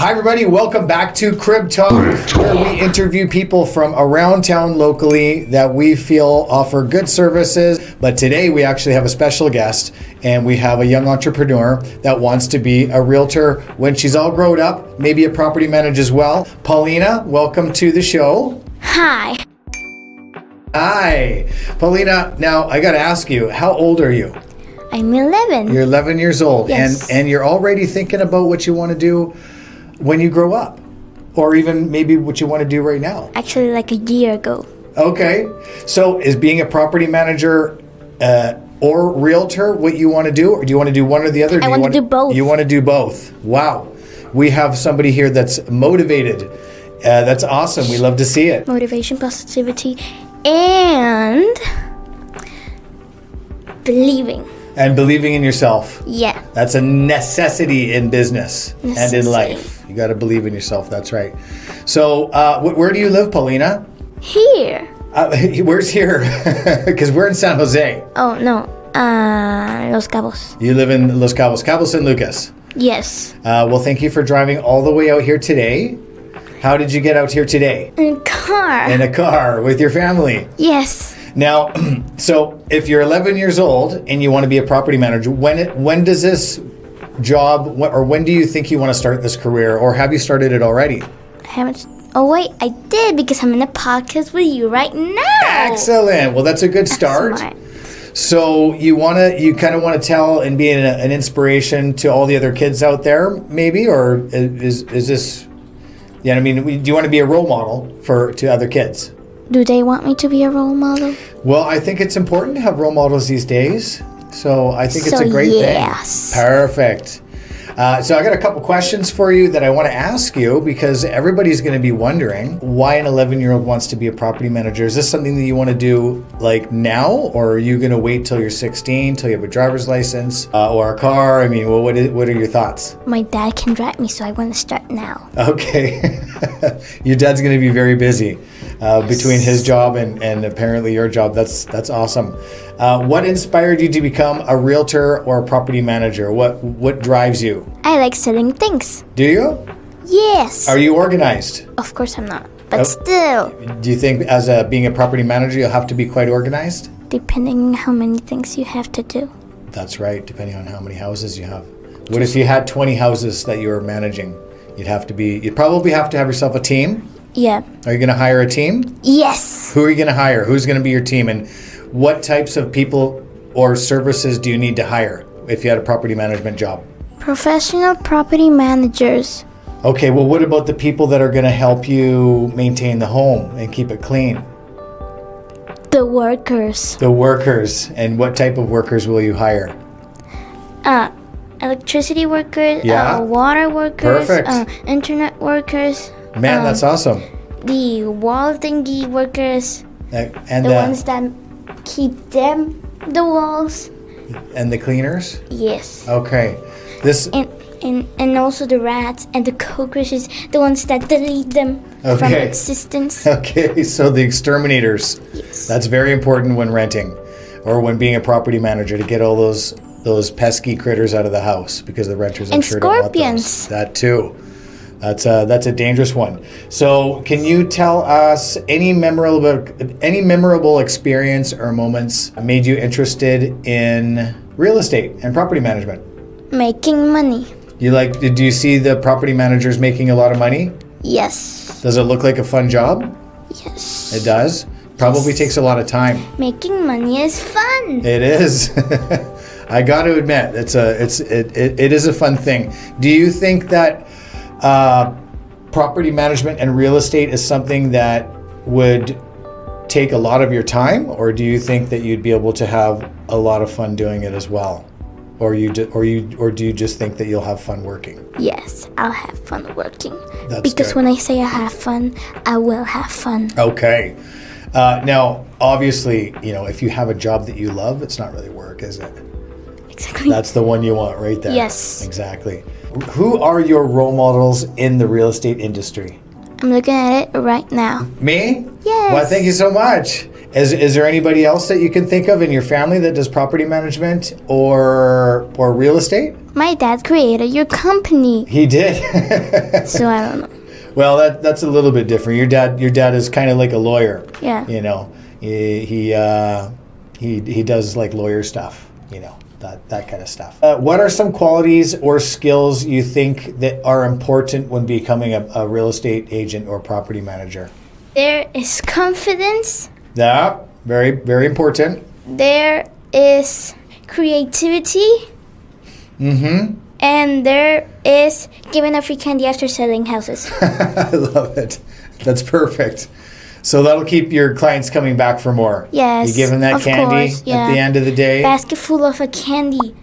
Hi everybody, welcome back to Crib Talk, where we interview people from around town locally that we feel offer good services. But today we actually have a special guest, and we have a young entrepreneur that wants to be a realtor when she's all grown up, maybe a property manager as well. Paulina, welcome to the show. Hi. Hi. Paulina, now I gotta ask you, how old are you? I'm 11. You're 11 years old, Yes. and you're already thinking about what you want to do when you grow up, or even maybe what you want to do right now. Actually, like a year ago. Okay, so is being a property manager or realtor what you want to do, or do you want to do one or the other? I want to do both. You want to do both. Wow, we have somebody here that's motivated. That's awesome. We love to see it. Motivation, positivity, and believing. And believing in yourself. Yeah. That's a necessity in business and in Necessity. life. You got to believe in yourself. That's right. So, where do you live, Paulina? Here. Where's here? Because we're in San Jose. Oh, no. Los Cabos. You live in Los Cabos, Cabo San Lucas. Yes. Well, thank you for driving all the way out here today. How did you get out here today? In a car. In a car with your family. Yes. Now, so if you're 11 years old and you want to be a property manager, when does this job, or when do you think you want to start this career, or have you started it already? I haven't. Oh, wait. I did because I'm in a podcast with you right now. Excellent. Well, that's a good start. Smart. So you kind of want to tell and be an inspiration to all the other kids out there, maybe, or is this? Yeah, I mean, do you want to be a role model to other kids? Do they want me to be a role model? Well, I think it's important to have role models these days. So I think it's a great yes. thing. Perfect. So I got a couple questions for you that I want to ask you, because everybody's going to be wondering why an 11-year-old wants to be a property manager. Is this something that you want to do like now, or are you going to wait till you're 16, till you have a driver's license or a car? I mean, well, what are your thoughts? My dad can drive me, so I want to start now. Okay. Your dad's going to be very busy between his job and apparently your job. That's awesome. What inspired you to become a realtor or a property manager? What drives you? I like selling things. Do you? Yes. Are you organized? Of course I'm not, but still. Do you think being a property manager, you'll have to be quite organized? Depending on how many things you have to do. That's right, depending on how many houses you have. What if you had 20 houses that you were managing? You'd probably have to have yourself a team. Yeah. Are you going to hire a team? Yes. Who are you going to hire? Who's going to be your team? And what types of people or services do you need to hire if you had a property management job? Professional property managers. Okay, well, what about the people that are going to help you maintain the home and keep it clean? The workers. The workers. And what type of workers will you hire? Electricity workers. Yeah. Water workers. Perfect. Internet workers. Man, that's awesome. The wall thingy workers. And The ones that keep the walls. And the cleaners? Yes. Okay. And also the rats and the cockroaches, the ones that delete them from Okay. existence. Okay, so the exterminators. Yes. That's very important when renting or when being a property manager, to get all those pesky critters out of the house, because the renters, I'm And sure, don't want scorpions. those. That too. That's a dangerous one. So, can you tell us any memorable experience or moments made you interested in real estate and property management? Making money. Do you see the property managers making a lot of money? Yes. Does it look like a fun job? Yes. It does. Probably takes a lot of time. Making money is fun. It is. I got to admit, it is a fun thing. Do you think that property management and real estate is something that would take a lot of your time, or do you think that you'd be able to have a lot of fun doing it as well, or do you just think that you'll have fun working? Yes, I'll have fun working. That's because good. when I say I have fun, I will have fun. Okay. Now, obviously, if you have a job that you love, it's not really work, is it? Exactly. That's the one you want right there. Yes. Exactly. Who are your role models in the real estate industry? I'm looking at it right now. Me? Yes. Well, thank you so much. Is there anybody else that you can think of in your family that does property management or real estate? My dad created your company, He did. so I don't know. Well, that's a little bit different. Your dad is kind of like a lawyer. Yeah. You know, he does like lawyer stuff. You know, that kind of stuff. What are some qualities or skills you think that are important when becoming a real estate agent or property manager? There is confidence. Yeah, very, very important. There is creativity. Mm-hmm. And there is giving a free candy after selling houses. I love it. That's perfect. So that'll keep your clients coming back for more. Yes, You give them that of candy course, yeah. at the end of the day. Basket full of a candy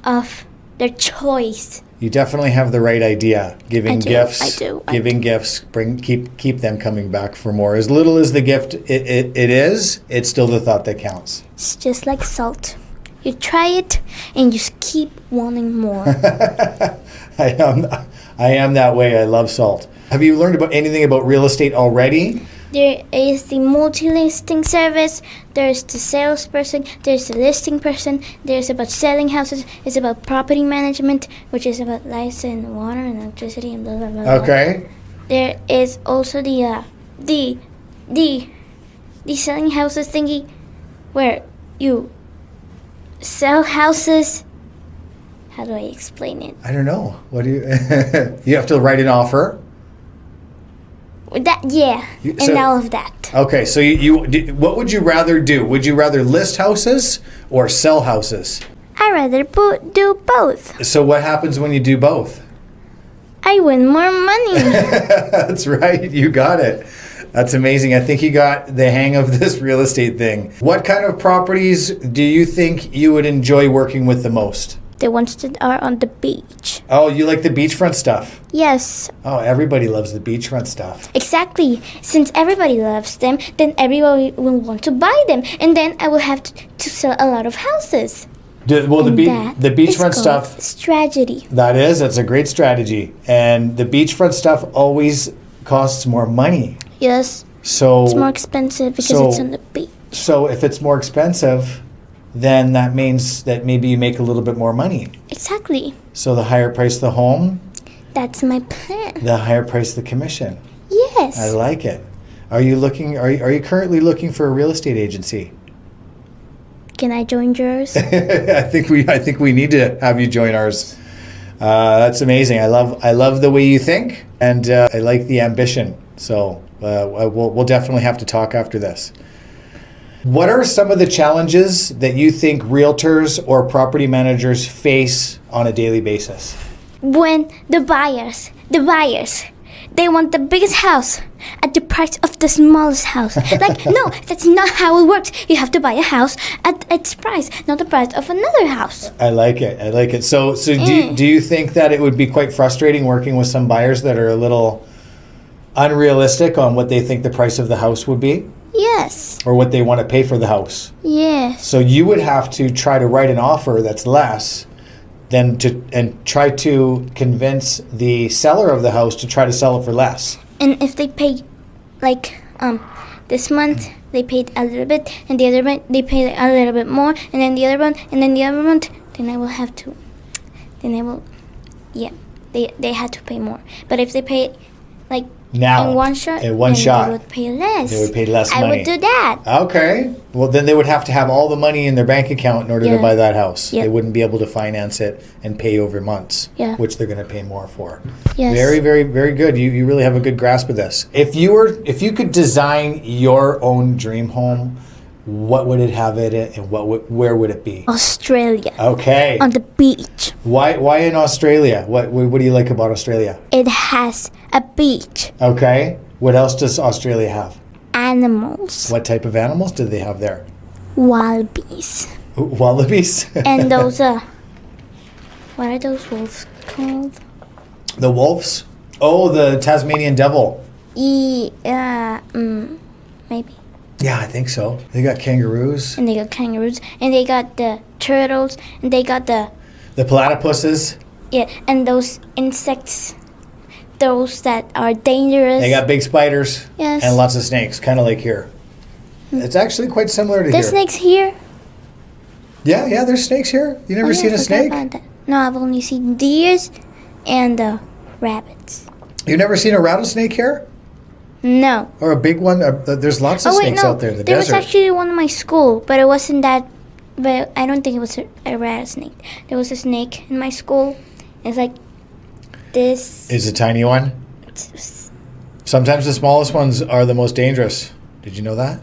of their choice. You definitely have the right idea. Giving gifts. I do. Giving gifts keep them coming back for more. As little as the gift it is, it's still the thought that counts. It's just like salt. You try it and you just keep wanting more. I am that way. I love salt. Have you learned about anything about real estate already? There is the multi-listing service, there's the salesperson, there's the listing person, there's about selling houses, it's about property management, which is about lights and water and electricity and blah blah blah. Okay. There is also the selling houses thingy, where you sell houses. How do I explain it? I don't know. What do you? You have to write an offer. That and all of that. Okay, so what would you rather do? Would you rather list houses or sell houses? I rather do both. So what happens when you do both? I win more money. That's right. You got it. That's amazing. I think you got the hang of this real estate thing. What kind of properties do you think you would enjoy working with the most? The ones that are on the beach. Oh, you like the beachfront stuff? Yes. Oh, everybody loves the beachfront stuff. Exactly. Since everybody loves them, then everybody will want to buy them. And then I will have to sell a lot of houses. The beachfront is stuff. Strategy. That's a great strategy. And the beachfront stuff always costs more money. Yes. So it's more expensive because it's on the beach. So if it's more expensive, then that means that maybe you make a little bit more money. Exactly. So the higher price the home, that's my plan. The higher price the commission. Yes. I like it. Are you currently looking for a real estate agency? Can I join yours? I think we need to have you join ours. That's amazing. I love the way you think, and I like the ambition. So we'll definitely have to talk after this. What are some of the challenges that you think realtors or property managers face on a daily basis? When the buyers, they want the biggest house at the price of the smallest house. Like, no, that's not how it works. You have to buy a house at its price, not the price of another house. I like it. So do you think that it would be quite frustrating working with some buyers that are a little unrealistic on what they think the price of the house would be? Yes. Or what they want to pay for the house? Yes. So you would have to try to write an offer that's less and try to convince the seller of the house to try to sell it for less. And if they pay, like, this month they paid a little bit, and the other month they paid a little bit more, and then the other month, and then the other month, then I will have to, they had to pay more. But if they pay, like, now, in one shot, they would pay less. They would pay less money. I would do that. Okay. Well, then they would have to have all the money in their bank account in order to buy that house. Yep. They wouldn't be able to finance it and pay over months, which they're going to pay more for. Yes. Very, very, very good. You really have a good grasp of this. If you could design your own dream home, what would it have in it, and where would it be? Australia. Okay. On the beach. Why in Australia? What do you like about Australia? It has a beach. Okay. What else does Australia have? Animals. What type of animals do they have there? Wallabies. Wallabies? And those what are those wolves called? The wolves? Oh, the Tasmanian devil. Maybe. Yeah, I think so. They got kangaroos. And they got kangaroos. And they got the turtles. And they got the platypuses. Yeah, and those insects. Those that are dangerous. They got big spiders. Yes. And lots of snakes, kind of like here. It's actually quite similar to There's here. snakes here. Yeah, there's snakes here. You never Oh, yeah, seen I a forgot snake? about that. No, I've only seen deers and rabbits. You've never seen a rattlesnake here? No. Or a big one? There's lots of Oh wait, snakes no. out there in the There desert. was actually one in my school, but it wasn't that. But I don't think it was a rattlesnake. There was a snake in my school. It's like this. Is a tiny one? Sometimes the smallest ones are the most dangerous. Did you know that?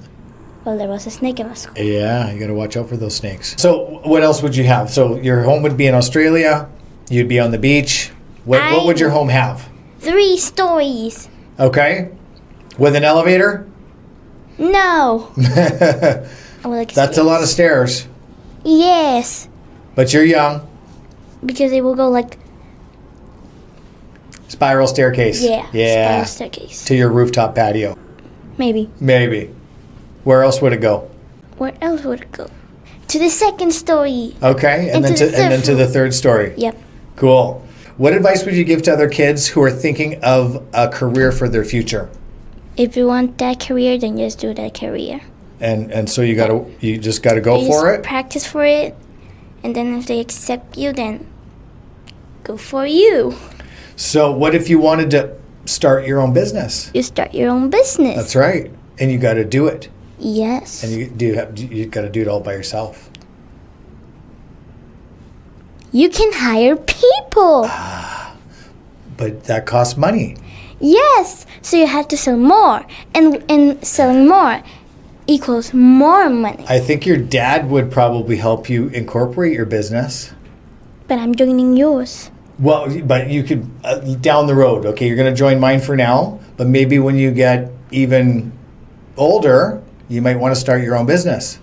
Well, there was a snake in my school. Yeah, you got to watch out for those snakes. So, what else would you have? So, your home would be in Australia. You'd be on the beach. What would your home have? 3 stories. Okay. With an elevator? No. I would like That's a lot of stairs. Yes, But you're young. because it will go like Spiral staircase. yeah. Yeah. Spiral staircase. To your rooftop patio. Maybe. Maybe. Where else would it go? Where else would it go? To the 2nd story. Okay. And Into then the to the third 3rd story. Yep. Cool. What advice would you give to other kids who are thinking of a career for their future? If you want that career, then just do that career. And so you just gotta go You for just it? practice for it, and then if they accept you, then go for you. So what if you wanted to start your own business? You start your own business. That's right. And you gotta do it. Yes. And you gotta do it all by yourself. You can hire people. But that costs money. Yes. So you have to sell more, and selling more equals more money. I think your dad would probably help you incorporate your business. But I'm joining yours. Well, but you could down the road. Okay, you're gonna join mine for now, but maybe when you get even older, you might want to start your own business,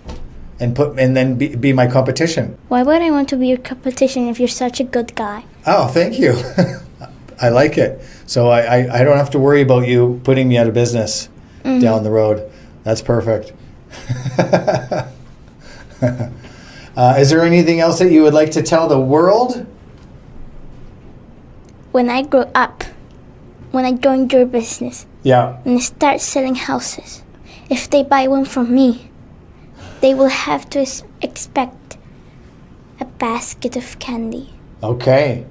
and then be my competition. Why would I want to be your competition if you're such a good guy? Oh, thank you. I like it. So I don't have to worry about you putting me out of business down the road. That's perfect. Is there anything else that you would like to tell the world? When I grow up, when I join your business, Yeah. and I start selling houses, if they buy one from me, they will have to expect a basket of candy. Okay.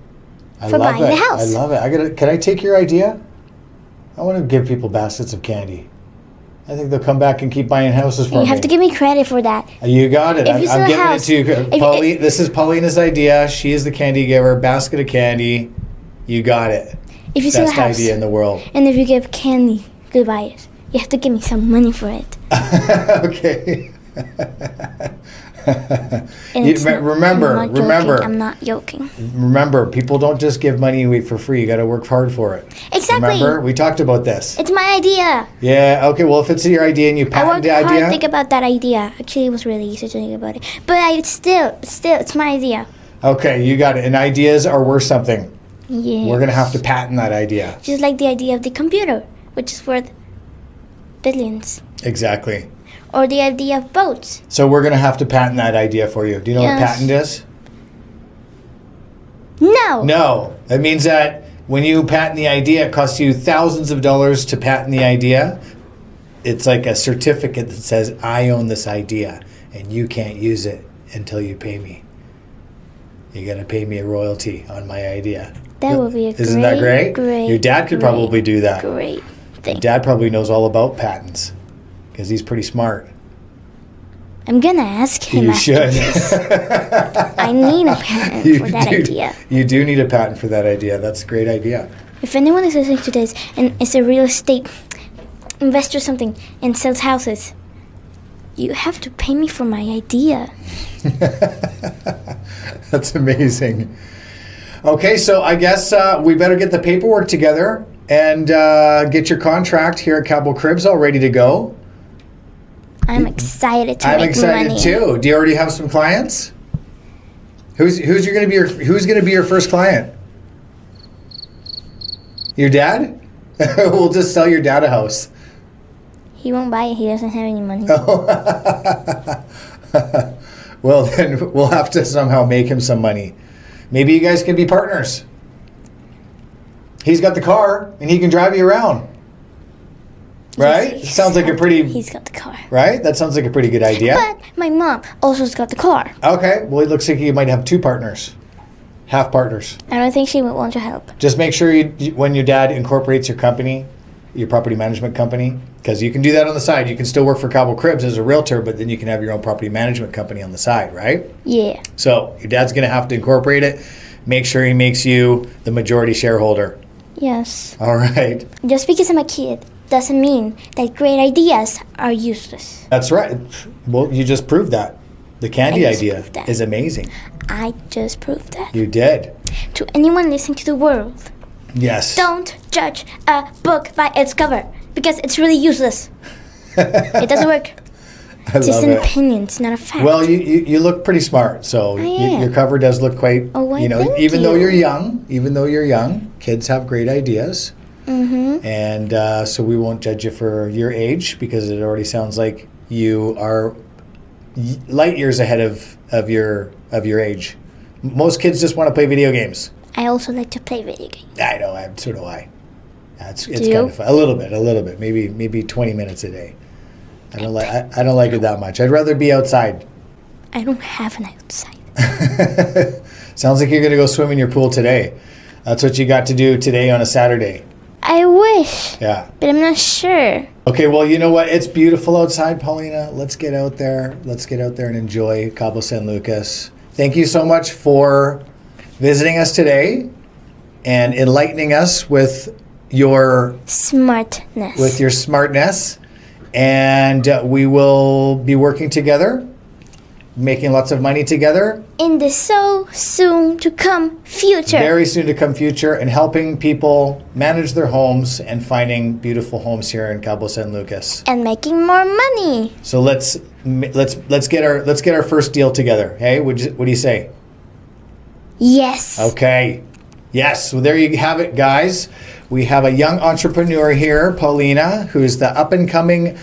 I For love buying it. the house. I love it. Can I take your idea? I want to give people baskets of candy. I think they'll come back and keep buying houses from You me. have to give me credit for that. You got it. If you sell I'm a giving house- it to you. if you- Pauline, this is Paulina's idea. She is the candy giver. Basket of candy. You got it. If you sell a Best house, idea in the world. and if you give candy to buyers, you have to give me some money for it. Okay. And You- it's not- remember, I'm not joking. remember. I'm not joking. Remember, people don't just give money away for free. You got to work hard for it. Exactly. Remember, we talked about this. It's my idea. Yeah. Okay. Well, if it's your idea and you I patent worked the hard idea, to think about that idea. Actually, it was really easy to think about it. But still, it's my idea. okay, you got it. And ideas are worth something. Yeah. We're gonna have to patent that idea. Just like the idea of the computer, which is worth billions. Exactly. Or the idea of boats. So we're gonna have to patent that idea for you. Do you know what Yes. patent is? No. No. That means that when you patent the idea, it costs you thousands of dollars to patent the idea. It's like a certificate that says, I own this idea, and you can't use it until you pay me. You gotta pay me a royalty on my idea. That would be a Isn't that great? great, Your dad could probably do that. Great thing. Dad probably knows all about patents because he's pretty smart. I'm gonna ask him. You after should. this. I need a patent You for that do- idea. You do need a patent for that idea. That's a great idea. If anyone is listening to this and is a real estate investor or something and sells houses, you have to pay me for my idea. That's amazing. Okay, so I guess we better get the paperwork together and get your contract here at Cabo Cribs all ready to go. I'm excited to I'm make excited money. too. Do you already have some clients? Who's going to be your first client? Your dad? We'll just sell your dad a house. He won't buy it. He doesn't have any money. Well, then we'll have to somehow make him some money. Maybe you guys can be partners. He's got the car and he can drive you around. Right? He's Sounds like a pretty... He's got the car. Right? That sounds like a pretty good idea. But my mom also's got the car. Okay. Well, it looks like you might have two partners. Half partners. I don't think she would want to help. Just make sure when your dad incorporates your company, your property management company, because you can do that on the side. You can still work for Cabo Cribs as a realtor, but then you can have your own property management company on the side, right? Yeah. So your dad's going to have to incorporate it. Make sure he makes you the majority shareholder. Yes. All right. Just because I'm a kid doesn't mean that great ideas are useless. That's right. Well, you just proved that. The candy I just idea proved that. is amazing. I just proved that. You did. To anyone listening to the world, Yes. don't judge a book by its cover because it's really useless. It doesn't work. I Just love an it. opinion, it's not a fact. Well, you look pretty smart, so am. your cover does look quite. Oh, why, thank even though you. you're young, kids have great ideas, and so we won't judge you for your age because it already sounds like you are light years ahead of your age. Most kids just want to play video games. I also like to play video games. I know, so do I. It's Do kind you? of fun. A little bit, maybe 20 minutes a day. I don't like it that much. I'd rather be outside. I don't have an outside. Sounds like you're going to go swim in your pool today. That's what you got to do today on a Saturday. I wish, Yeah. but I'm not sure. Okay, well, you know what? It's beautiful outside, Paulina. Let's get out there. Let's get out there and enjoy Cabo San Lucas. Thank you so much for visiting us today and enlightening us with your smartness. And we will be working together, making lots of money together. In the so soon to come future. Very soon to come future, and helping people manage their homes and finding beautiful homes here in Cabo San Lucas. And making more money. So let's get our first deal together. Hey, what do you say? Yes. Okay. Yes. So there you have it, guys. We have a young entrepreneur here, Paulina, who's the up-and-coming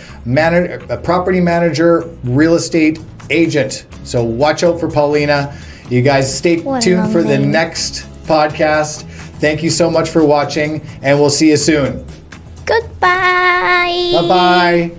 property manager, real estate agent. So watch out for Paulina. You guys stay What a tuned long for the name. next podcast. Thank you so much for watching, and we'll see you soon. Goodbye. Bye-bye.